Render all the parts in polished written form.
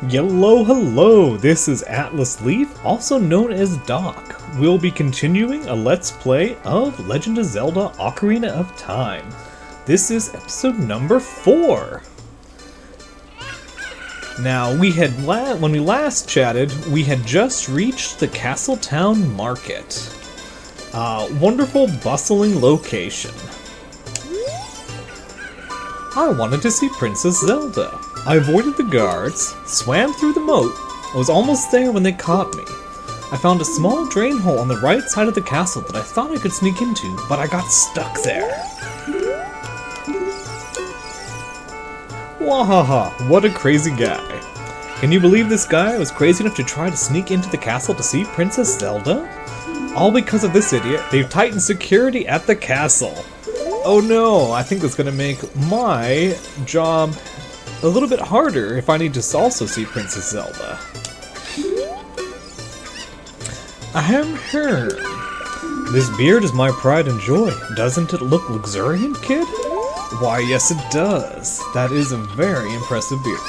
Hello, this is Atlas Leaf, also known as Doc. We'll be continuing a Let's Play of Legend of Zelda Ocarina of Time. This is episode number 4. Now, when we last chatted, we had just reached the Castletown Market. Wonderful, bustling location. I wanted to see Princess Zelda. I avoided the guards, swam through the moat, and was almost there when they caught me. I found a small drain hole on the right side of the castle that I thought I could sneak into, but I got stuck there. Wahaha, what a crazy guy. Can you believe this guy was crazy enough to try to sneak into the castle to see Princess Zelda? All because of this idiot, they've tightened security at the castle. Oh no, I think that's gonna make my job a little bit harder if I need to also see Princess Zelda. Ahem. This beard is my pride and joy. Doesn't it look luxuriant, kid? Why, yes it does. That is a very impressive beard.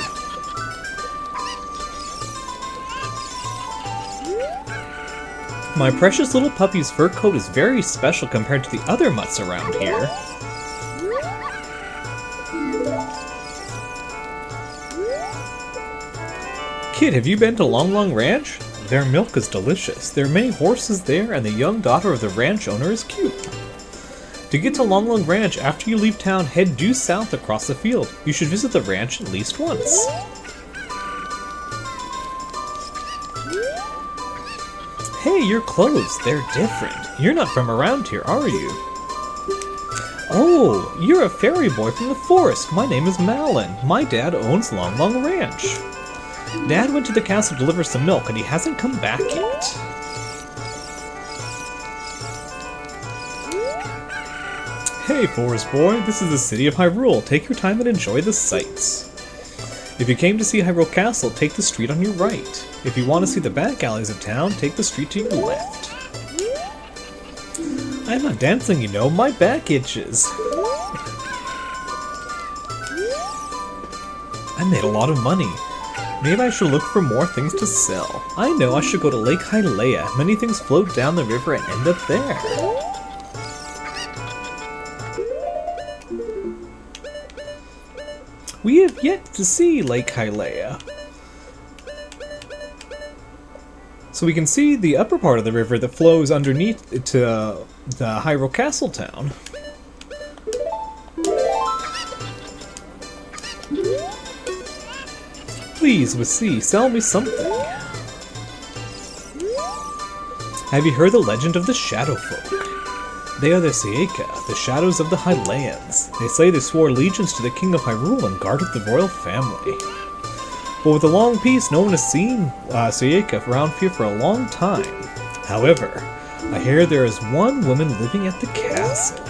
My precious little puppy's fur coat is very special compared to the other mutts around here. Kid, have you been to Long Long Ranch? Their milk is delicious. There are many horses there, and the young daughter of the ranch owner is cute. To get to Long Long Ranch, after you leave town, head due south across the field. You should visit the ranch at least once. Hey, your clothes, they're different. You're not from around here, are you? Oh, you're a fairy boy from the forest. My name is Malin. My dad owns Long Long Ranch. Dad went to the castle to deliver some milk, and he hasn't come back yet. Hey, forest boy, this is the city of Hyrule. Take your time and enjoy the sights. If you came to see Hyrule Castle, take the street on your right. If you want to see the back alleys of town, take the street to your left. I'm not dancing, you know. My back itches. I made a lot of money. Maybe I should look for more things to sell. I know, I should go to Lake Hylia. Many things float down the river and end up there. We have yet to see Lake Hylia. So we can see the upper part of the river that flows underneath to the Hyrule Castle town. Please, with C, sell me something. Have you heard the legend of the Shadow Folk? They are the Sayaka, the shadows of the Highlands. They say they swore allegiance to the King of Hyrule and guarded the royal family. But with a long peace, no one has seen Sayaka around here for a long time. However, I hear there is one woman living at the castle.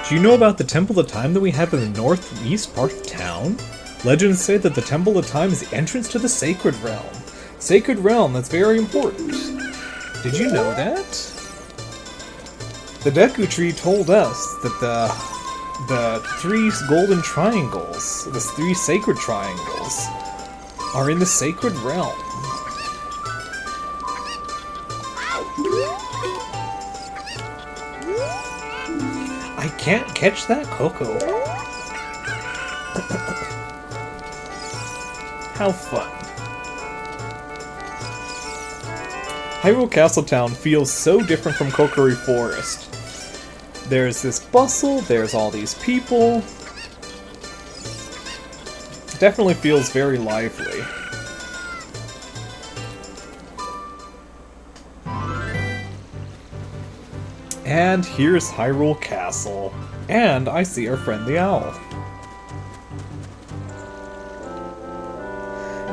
Do you know about the Temple of Time that we have in the northeast part of town? Legends say that the Temple of Time is the entrance to the Sacred Realm. Sacred Realm, that's very important. Did you know that? The Deku Tree told us that the 3 golden triangles, the 3 sacred triangles, are in the Sacred Realm. I can't catch that Coco. How fun. Hyrule Castletown feels so different from Kokiri Forest. There's this bustle, there's all these people. It definitely feels very lively. And here's Hyrule Castle. And I see our friend the owl.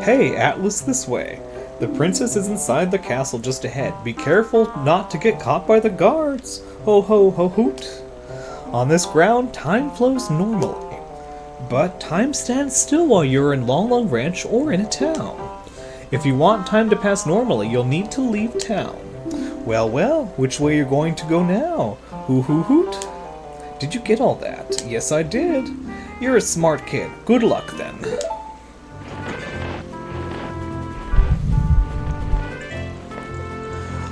Hey, Atlas, this way. The princess is inside the castle just ahead. Be careful not to get caught by the guards. Ho ho ho hoot. On this ground, time flows normally. But time stands still while you're in Long Long Ranch or in a town. If you want time to pass normally, you'll need to leave town. Well, which way you're going to go now? Hoo hoo hoot. Did you get all that? Yes, I did. You're a smart kid. Good luck, then.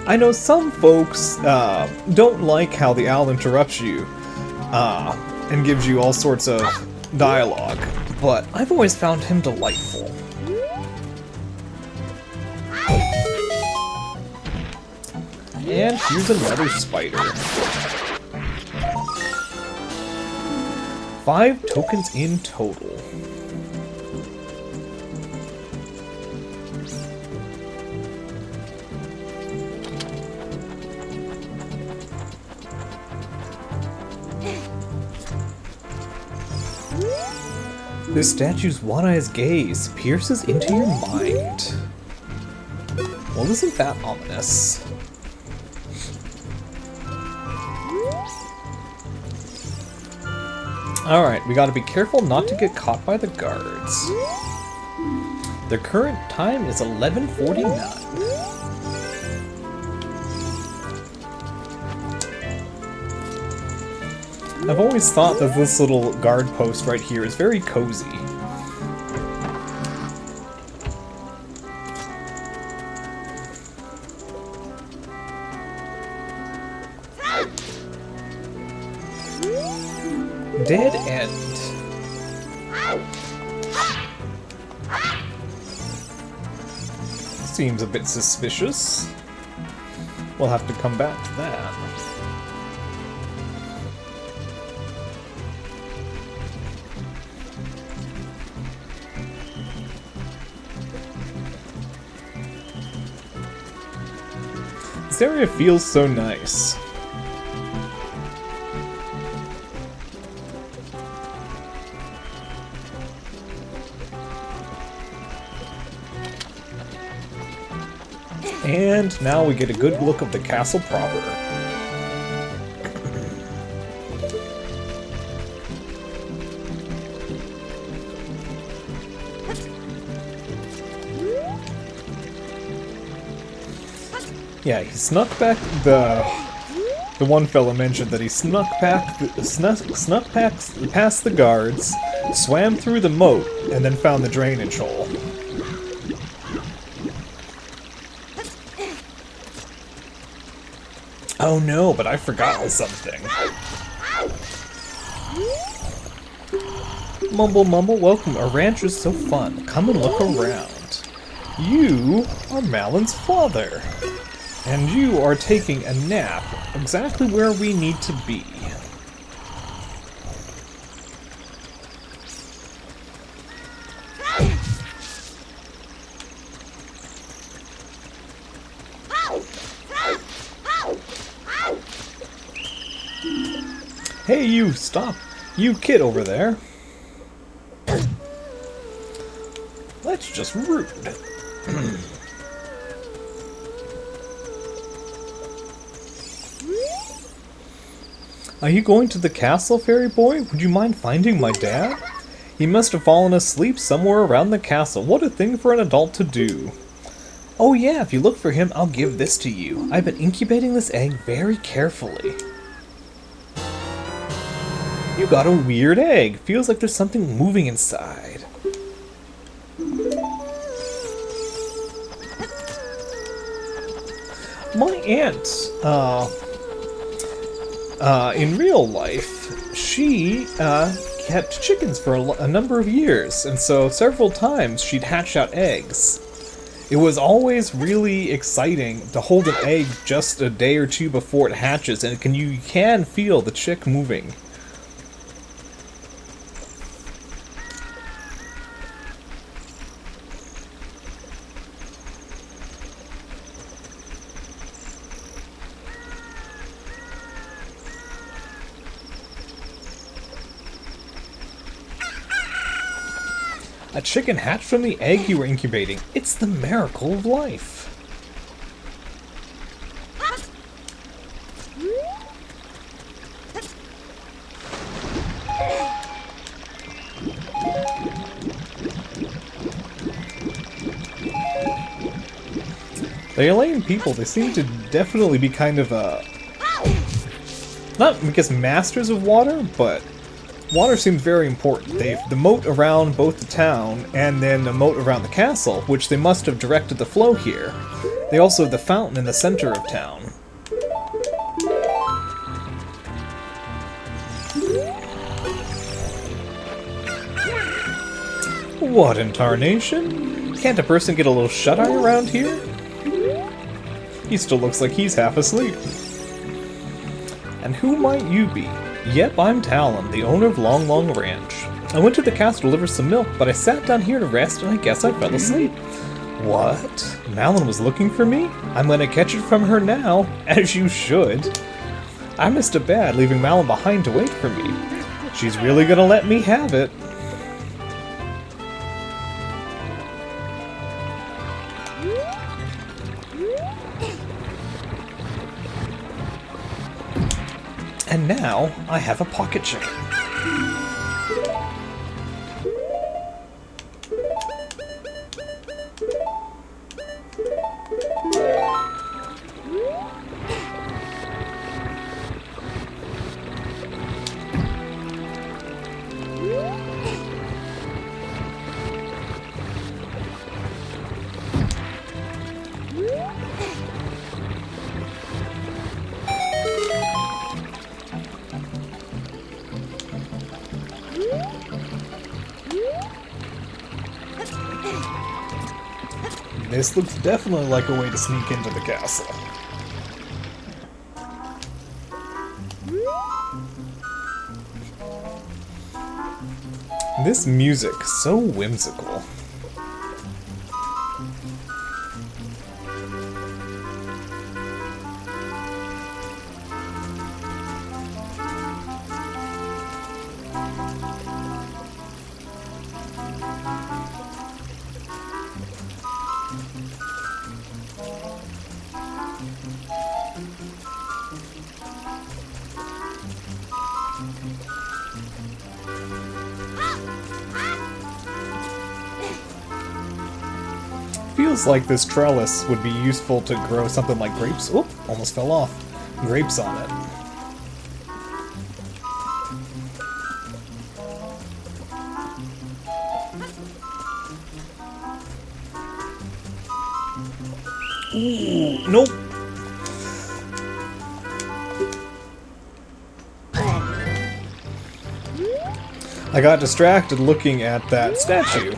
I know some folks don't like how the owl interrupts you and gives you all sorts of dialogue, but I've always found him delightful. And here's another spider. 5 tokens in total. This statue's one-eye's gaze pierces into your mind. Well, isn't that ominous? Alright, we gotta be careful not to get caught by the guards. Their current time is 11:49. I've always thought that this little guard post right here is very cozy. Dead end. Seems a bit suspicious. We'll have to come back to that. This area feels so nice. And now we get a good look of the castle proper. Yeah, he snuck back the one fellow mentioned that he snuck past the guards, swam through the moat, and then found the drainage hole. Oh no, but I've forgotten something. Mumble Mumble, welcome. Our ranch is so fun. Come and look around. You are Malon's father. And you are taking a nap exactly where we need to be. Hey, you, stop! You kid over there. That's just rude. Are you going to the castle, fairy boy? Would you mind finding my dad? He must have fallen asleep somewhere around the castle. What a thing for an adult to do. Oh yeah, if you look for him, I'll give this to you. I've been incubating this egg very carefully. You got a weird egg. Feels like there's something moving inside. My aunt, in real life, she kept chickens for a number of years, and so several times she'd hatch out eggs. It was always really exciting to hold an egg just a day or two before it hatches, and you can feel the chick moving. A chicken hatched from the egg you were incubating. It's the miracle of life. The Elaine people, they seem to definitely be kind of, Not because masters of water, but water seemed very important. They have the moat around both the town and then a moat around the castle, which they must have directed the flow here. They also have the fountain in the center of town. What in tarnation? Can't a person get a little shut-eye around here? He still looks like he's half asleep. And who might you be? Yep, I'm Talon, the owner of Long Long Ranch. I went to the castle to deliver some milk, but I sat down here to rest and I guess I fell asleep. What? Malon was looking for me? I'm gonna catch it from her now, as you should. I missed a bad leaving Malon behind to wait for me. She's really gonna let me have it. And now, I have a pocket chicken. This looks definitely like a way to sneak into the castle. This music, so whimsical. Feels like this trellis would be useful to grow something like grapes. Oop, almost fell off. Grapes on it. Ooh, nope. I got distracted looking at that statue.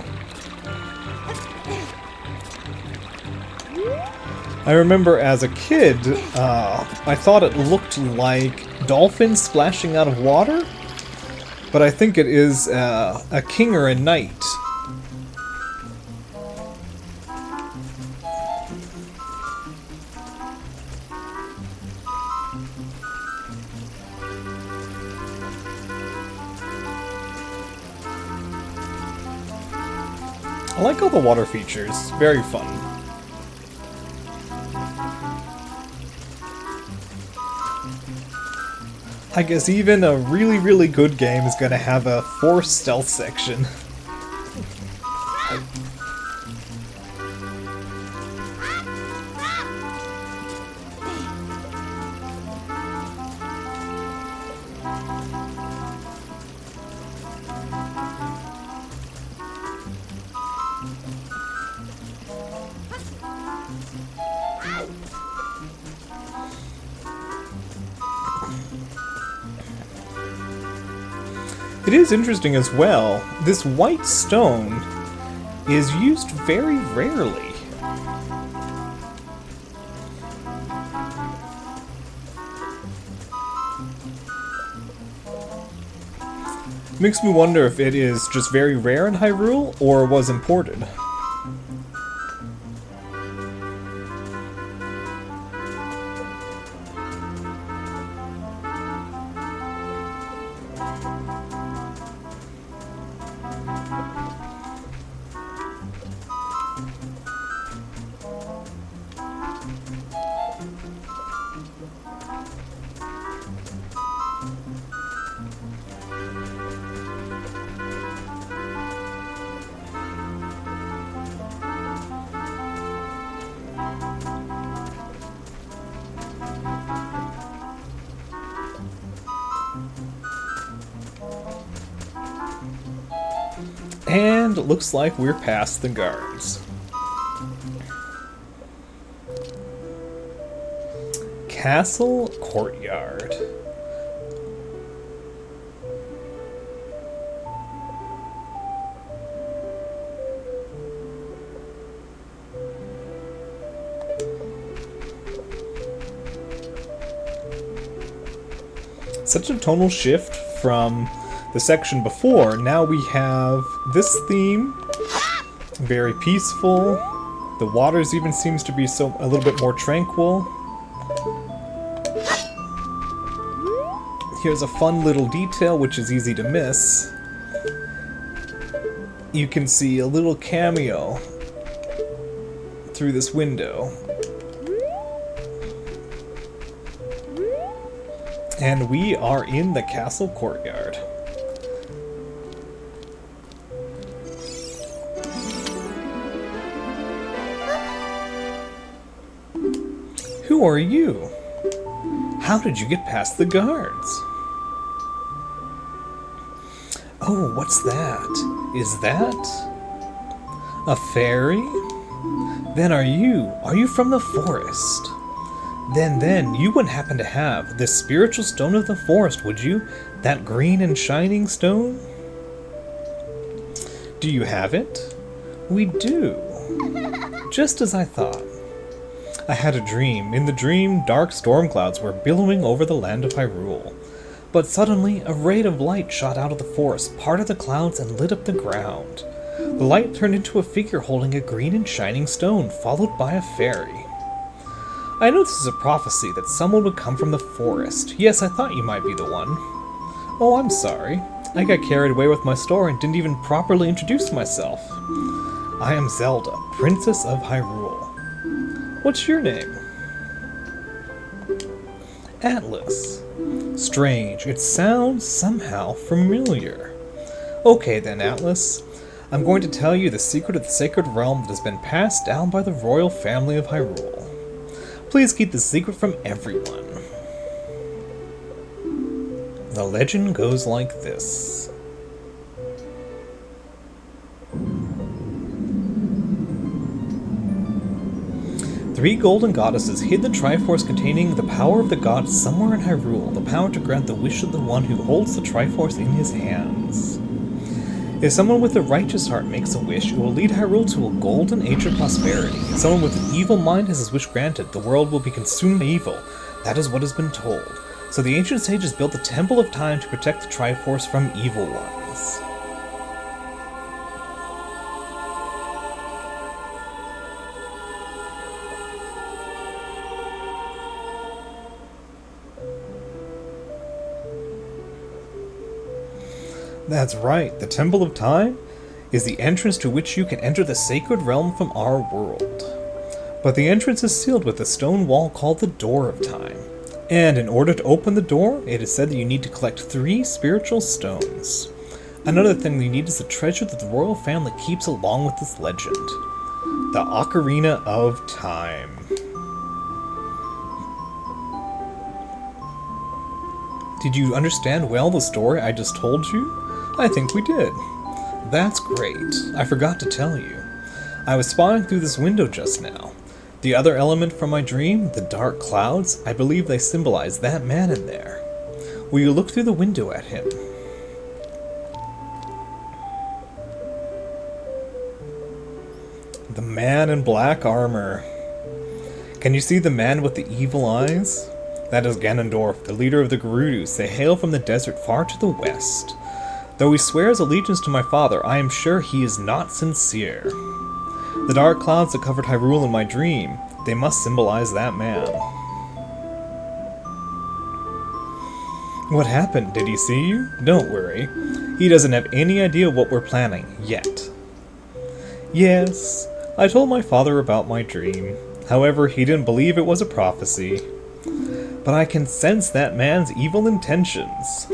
I remember as a kid, I thought it looked like dolphins splashing out of water, but I think it is a king or a knight. I like all the water features, very fun. I guess even a really, really good game is gonna have a forced stealth section. It is interesting as well, this white stone is used very rarely. Makes me wonder if it is just very rare in Hyrule or was imported. And it looks like we're past the guards. Castle Courtyard. Such a tonal shift from the section before. Now we have this theme, very peaceful. The waters even seems to be a little bit more tranquil. Here's a fun little detail which is easy to miss. You can see a little cameo through this window. And we are in the castle courtyard. Who are you? How did you get past the guards? Oh, what's that? Is that a fairy? Then are you from the forest? Then, you wouldn't happen to have the spiritual stone of the forest, would you? That green and shining stone? Do you have it? We do. Just as I thought. I had a dream. In the dream, dark storm clouds were billowing over the land of Hyrule. But suddenly, a ray of light shot out of the forest, parted the clouds, and lit up the ground. The light turned into a figure holding a green and shining stone, followed by a fairy. I know this is a prophecy that someone would come from the forest. Yes, I thought you might be the one. Oh, I'm sorry. I got carried away with my story and didn't even properly introduce myself. I am Zelda, Princess of Hyrule. What's your name? Atlas. Strange. It sounds somehow familiar. Okay then, Atlas. I'm going to tell you the secret of the sacred realm that has been passed down by the royal family of Hyrule. Please keep the secret from everyone. The legend goes like this. Three golden goddesses hid the Triforce containing the power of the gods somewhere in Hyrule, the power to grant the wish of the one who holds the Triforce in his hands. If someone with a righteous heart makes a wish, it will lead Hyrule to a golden age of prosperity. If someone with an evil mind has his wish granted, the world will be consumed by evil. That is what has been told. So the ancient sages built the Temple of Time to protect the Triforce from evil ones. That's right, the Temple of Time is the entrance to which you can enter the sacred realm from our world. But the entrance is sealed with a stone wall called the Door of Time. And in order to open the door, it is said that you need to collect 3 spiritual stones. Another thing you need is the treasure that the royal family keeps along with this legend. The Ocarina of Time. Did you understand well the story I just told you? I think we did. That's great. I forgot to tell you. I was spying through this window just now. The other element from my dream, the dark clouds, I believe they symbolize that man in there. Will you look through the window at him? The man in black armor. Can you see the man with the evil eyes? That is Ganondorf, the leader of the Gerudos. They hail from the desert far to the west. Though he swears allegiance to my father, I am sure he is not sincere. The dark clouds that covered Hyrule in my dream, they must symbolize that man. What happened? Did he see you? Don't worry. He doesn't have any idea what we're planning, yet. Yes, I told my father about my dream. However, he didn't believe it was a prophecy. But I can sense that man's evil intentions.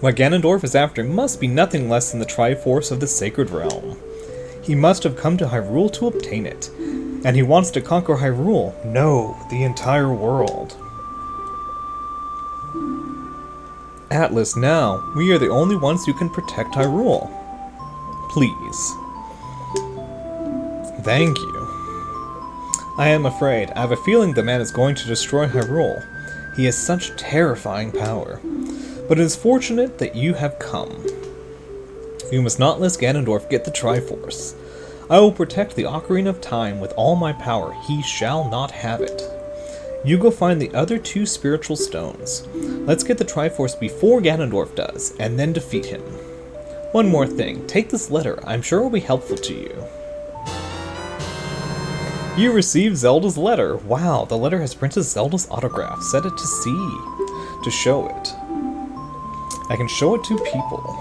What Ganondorf is after must be nothing less than the Triforce of the Sacred Realm. He must have come to Hyrule to obtain it, and he wants to conquer Hyrule, no, the entire world. Atlas now. We are the only ones who can protect Hyrule. Please. Thank you. I am afraid. I have a feeling the man is going to destroy Hyrule. He has such terrifying power. But it is fortunate that you have come. We must not let Ganondorf get the Triforce. I will protect the Ocarina of Time with all my power. He shall not have it. You go find the other 2 spiritual stones. Let's get the Triforce before Ganondorf does, and then defeat him. One more thing. Take this letter. I'm sure it will be helpful to you. You received Zelda's letter. Wow, the letter has Princess Zelda's autograph. Set it to C to show it. I can show it to people.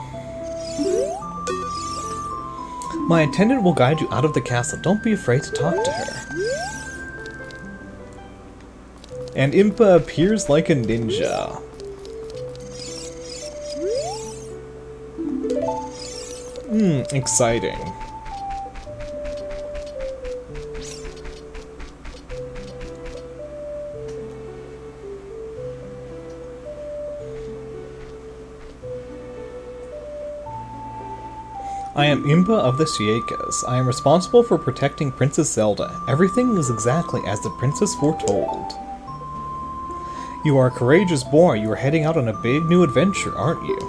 My attendant will guide you out of the castle. Don't be afraid to talk to her. And Impa appears like a ninja. Exciting. I am Impa of the Shiekas. I am responsible for protecting Princess Zelda. Everything is exactly as the princess foretold. You are a courageous boy. You are heading out on a big new adventure, aren't you?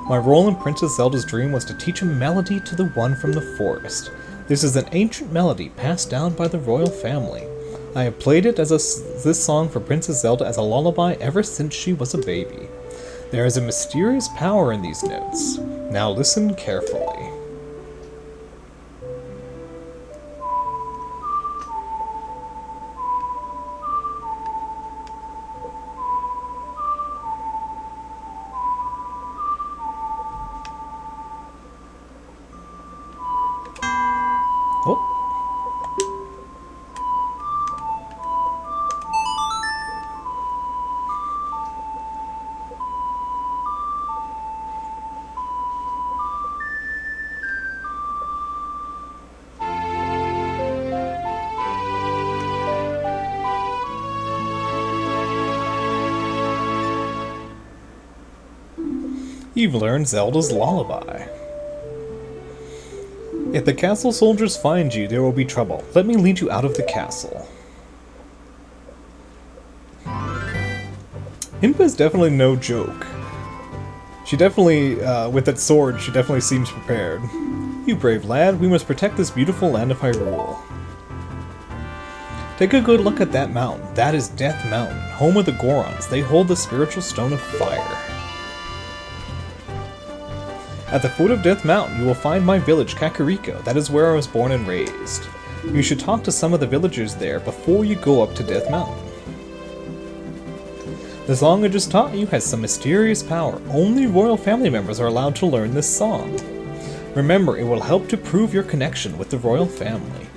My role in Princess Zelda's dream was to teach a melody to the one from the forest. This is an ancient melody passed down by the royal family. I have played it as this song for Princess Zelda as a lullaby ever since she was a baby. There is a mysterious power in these notes. Now listen carefully. Oh. You've learned Zelda's lullaby. If the castle soldiers find you, there will be trouble. Let me lead you out of the castle. Impa is definitely no joke. She definitely, with that sword, she definitely seems prepared. You brave lad, we must protect this beautiful land of Hyrule. Take a good look at that mountain. That is Death Mountain, home of the Gorons. They hold the spiritual stone of fire. At the foot of Death Mountain, you will find my village, Kakariko. That is where I was born and raised. You should talk to some of the villagers there before you go up to Death Mountain. The song I just taught you has some mysterious power. Only royal family members are allowed to learn this song. Remember, it will help to prove your connection with the royal family.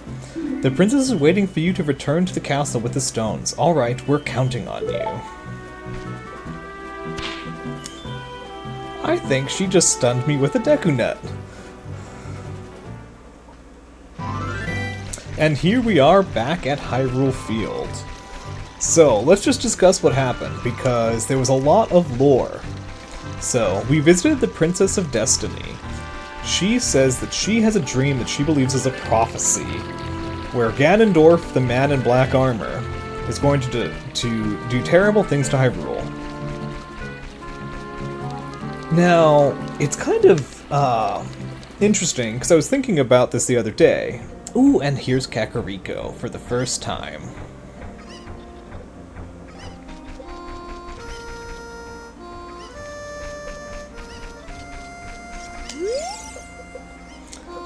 The princess is waiting for you to return to the castle with the stones. Alright, we're counting on you. I think she just stunned me with a Deku Nut. And here we are back at Hyrule Field. So, let's just discuss what happened, because there was a lot of lore. So, we visited the Princess of Destiny. She says that she has a dream that she believes is a prophecy, where Ganondorf, the man in black armor, is going to do terrible things to Hyrule. Now, it's kind of interesting, because I was thinking about this the other day. Ooh, and here's Kakariko for the first time.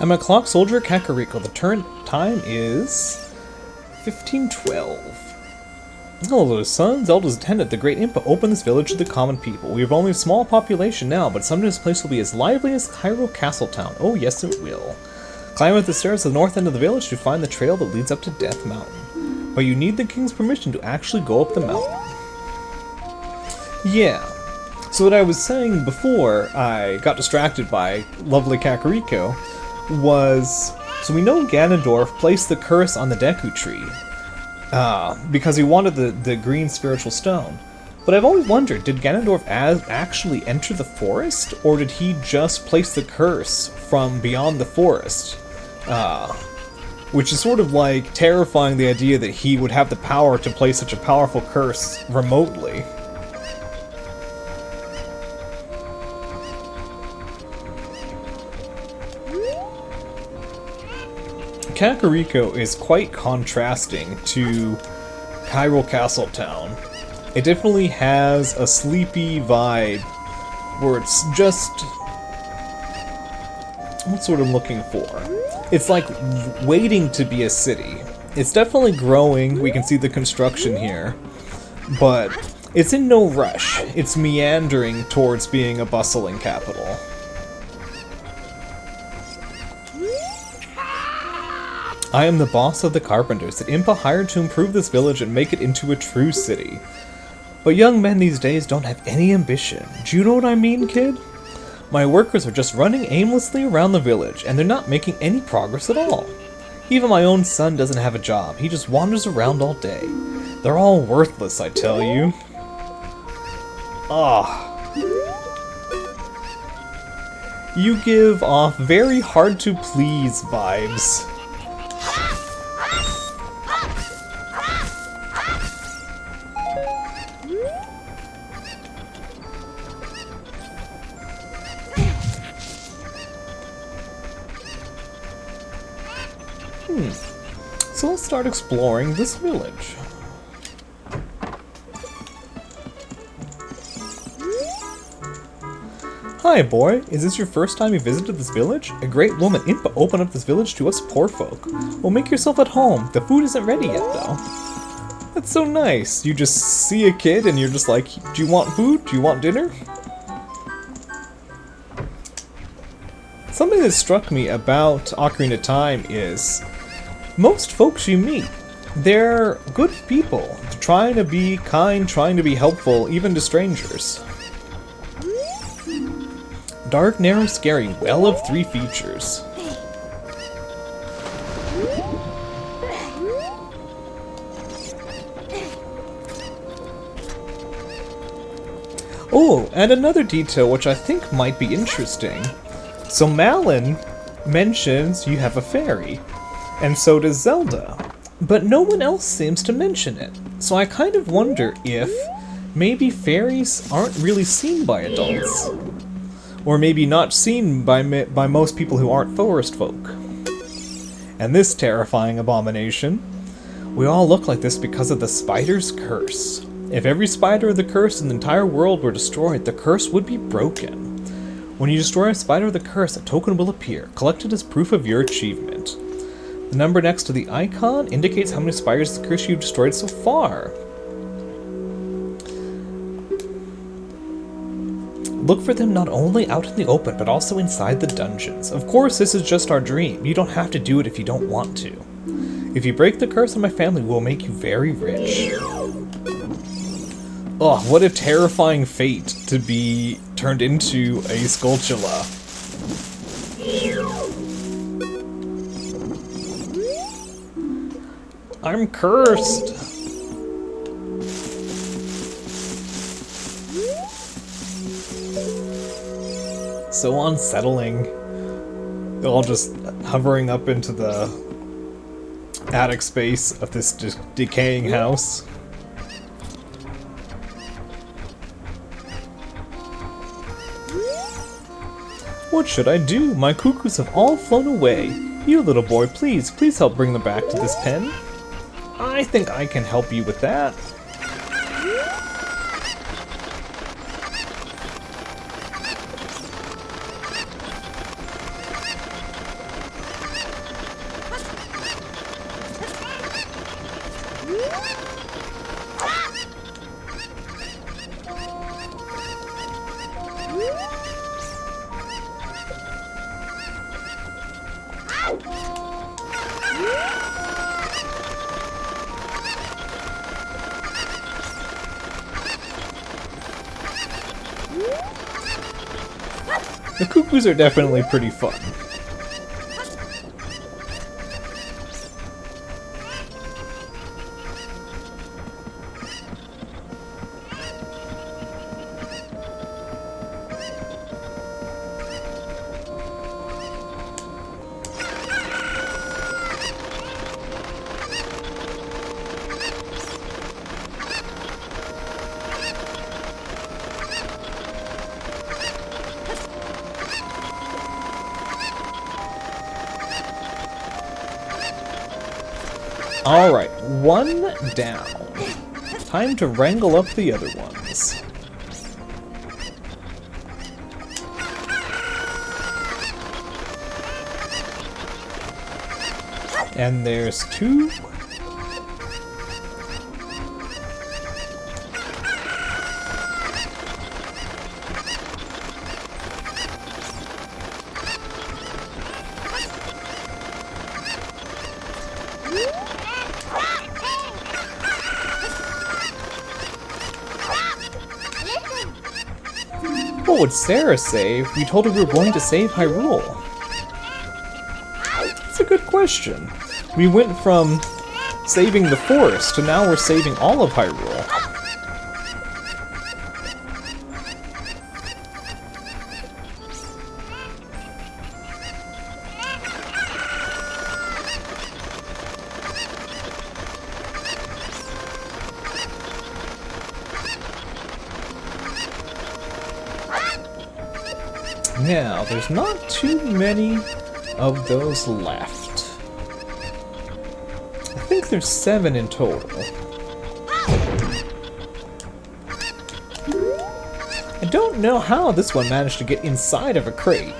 I'm a clock soldier, Kakariko. The turn time is 1512. Hello, son. Zelda's attendant, the great Impa, opened this village to the common people. We have only a small population now, but someday this place will be as lively as Hyrule Castle Town. Oh, yes, it will. Climb up the stairs to the north end of the village to find the trail that leads up to Death Mountain. But you need the king's permission to actually go up the mountain. Yeah. So what I was saying before I got distracted by lovely Kakariko was... So we know Ganondorf placed the curse on the Deku Tree. Because he wanted the green spiritual stone. But I've always wondered, did Ganondorf actually enter the forest, or did he just place the curse from beyond the forest? Which is sort of like terrifying, the idea that he would have the power to place such a powerful curse remotely. Kakariko is quite contrasting to Hyrule Castletown. It definitely has a sleepy vibe where it's just... what's what I'm looking for? It's like waiting to be a city. It's definitely growing, we can see the construction here, but it's in no rush. It's meandering towards being a bustling capital. I am the boss of the carpenters that Impa hired to improve this village and make it into a true city. But young men these days don't have any ambition. Do you know what I mean, kid? My workers are just running aimlessly around the village, and they're not making any progress at all. Even my own son doesn't have a job. He just wanders around all day. They're all worthless, I tell you. You give off very hard to please vibes. So let's start exploring this village. Hi boy, is this your first time you visited this village? A great woman Impa opened up this village to us poor folk. Well, make yourself at home. The food isn't ready yet though. That's so nice. You just see a kid and you're just like, do you want food? Do you want dinner? Something that struck me about Ocarina of Time is most folks you meet, they're good people, trying to be kind, trying to be helpful, even to strangers. Dark, narrow, scary, well of 3 features. Oh, and another detail which I think might be interesting. So Malon mentions you have a fairy. And so does Zelda, but no one else seems to mention it. So I kind of wonder if maybe fairies aren't really seen by adults, or maybe not seen by most people who aren't forest folk. And this terrifying abomination, we all look like this because of the spider's curse. If every spider of the curse in the entire world were destroyed, the curse would be broken. When you destroy a spider of the curse, a token will appear, collected as proof of your achievement. The number next to the icon indicates how many spiders of the curse you've destroyed so far. Look for them not only out in the open, but also inside the dungeons. Of course, this is just our dream. You don't have to do it if you don't want to. If you break the curse on my family, we'll make you very rich. Oh, what a terrifying fate to be turned into a Skulltula. I'm cursed! So unsettling. They're all just hovering up into the attic space of this decaying house. What should I do? My cuckoos have all flown away. You little boy, please help bring them back to this pen. I think I can help you with that. The cuckoos are definitely pretty fun. Alright, one down. Time to wrangle up the other ones. And there's two. What would Sarah say if we told her we were going to save Hyrule? That's a good question. We went from saving the forest to now we're saving all of Hyrule. Now, there's not too many of those left. I think there's 7 in total. I don't know how this one managed to get inside of a crate.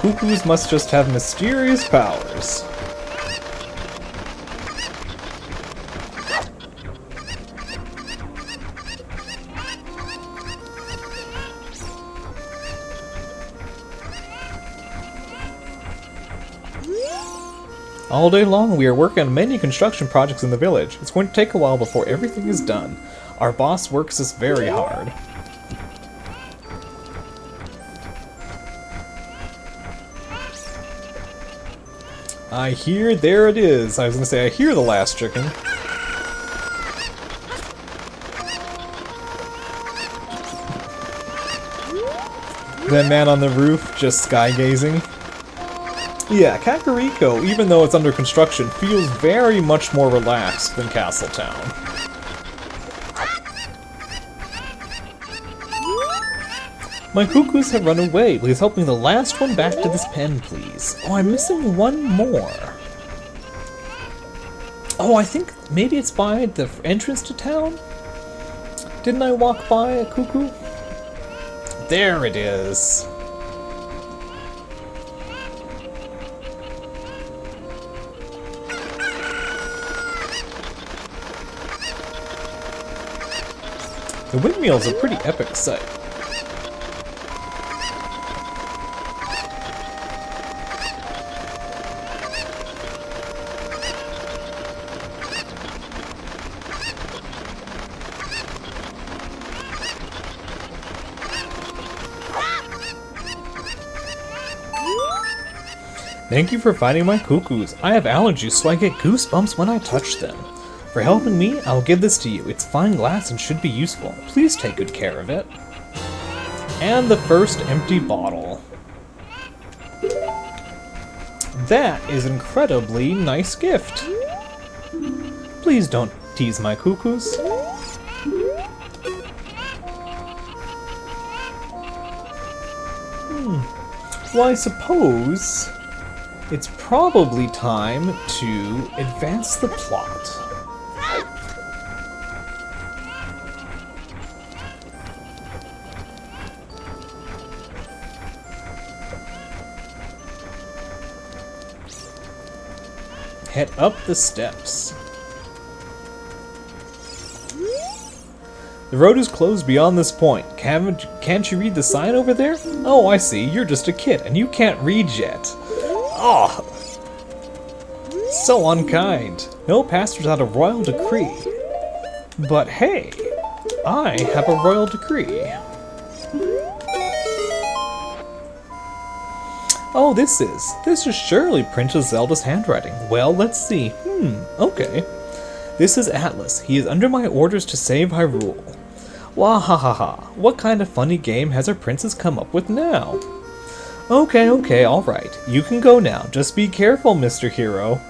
Cuckoos must just have mysterious powers. All day long, we are working on many construction projects in the village. It's going to take a while before everything is done. Our boss works us very hard. I hear there it is. I was gonna say, I hear the last chicken. That man on the roof just sky gazing. Yeah, Kakariko, even though it's under construction, feels very much more relaxed than Castletown. My cuckoos have run away. Please help me the last one back to this pen, please. Oh, I'm missing one more. Oh, I think maybe it's by the entrance to town? Didn't I walk by a cuckoo? There it is. The windmill's a pretty epic sight. Thank you for finding my cuckoos. I have allergies, so I get goosebumps when I touch them. For helping me, I'll give this to you. It's fine glass and should be useful. Please take good care of it. And the first empty bottle. That is an incredibly nice gift. Please don't tease my cuckoos. Well, I suppose it's probably time to advance the plot. Head up the steps. The road is closed beyond this point. Can't you read the sign over there? Oh, I see. You're just a kid, and you can't read yet. Oh, so unkind. No pass without a royal decree. But hey, I have a royal decree. Oh, this is surely Princess Zelda's handwriting. Well, let's see. Okay. This is Atlas. He is under my orders to save Hyrule. Wahahaha. What kind of funny game has our princess come up with now? Okay, alright. You can go now. Just be careful, Mr. Hero.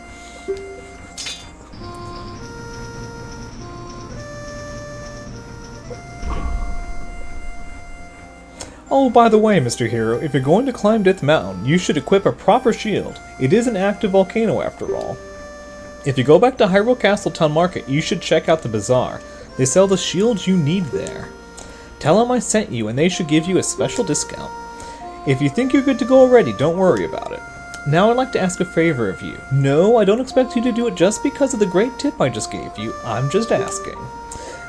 Oh, by the way, Mr. Hero, if you're going to climb Death Mountain, you should equip a proper shield. It is an active volcano after all. If you go back to Hyrule Castle Town Market, you should check out the bazaar. They sell the shields you need there. Tell them I sent you and they should give you a special discount. If you think you're good to go already, don't worry about it. Now I'd like to ask a favor of you. No, I don't expect you to do it just because of the great tip I just gave you. I'm just asking.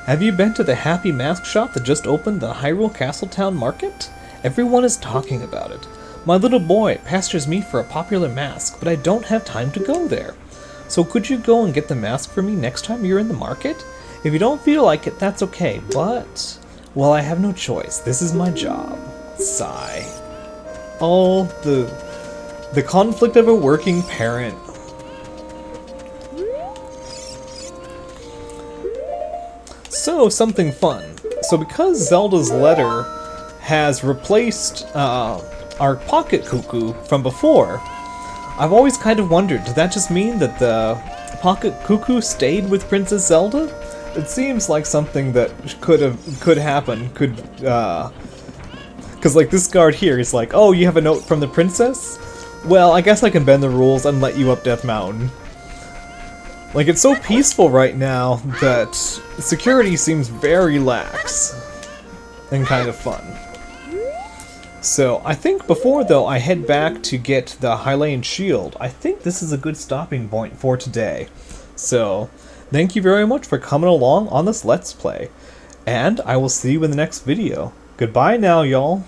Have you been to the Happy Mask shop that just opened the Hyrule Castle Town Market? Everyone is talking about it. My little boy pesters me for a popular mask, but I don't have time to go there. So could you go and get the mask for me next time you're in the market? If you don't feel like it, that's okay, but... well, I have no choice. This is my job. Sigh. Oh, the conflict of a working parent. So, something fun. So because Zelda's letter has replaced our pocket cuckoo from before, I've always kind of wondered, did that just mean that the pocket cuckoo stayed with Princess Zelda? It seems like something that could happen, because like this guard here, he's like, oh, you have a note from the princess? Well, I guess I can bend the rules and let you up Death Mountain. Like, it's so peaceful right now that security seems very lax and kind of fun. So, I think before, though, I head back to get the Hylian shield, I think this is a good stopping point for today. So, thank you very much for coming along on this Let's Play, and I will see you in the next video. Goodbye now, y'all.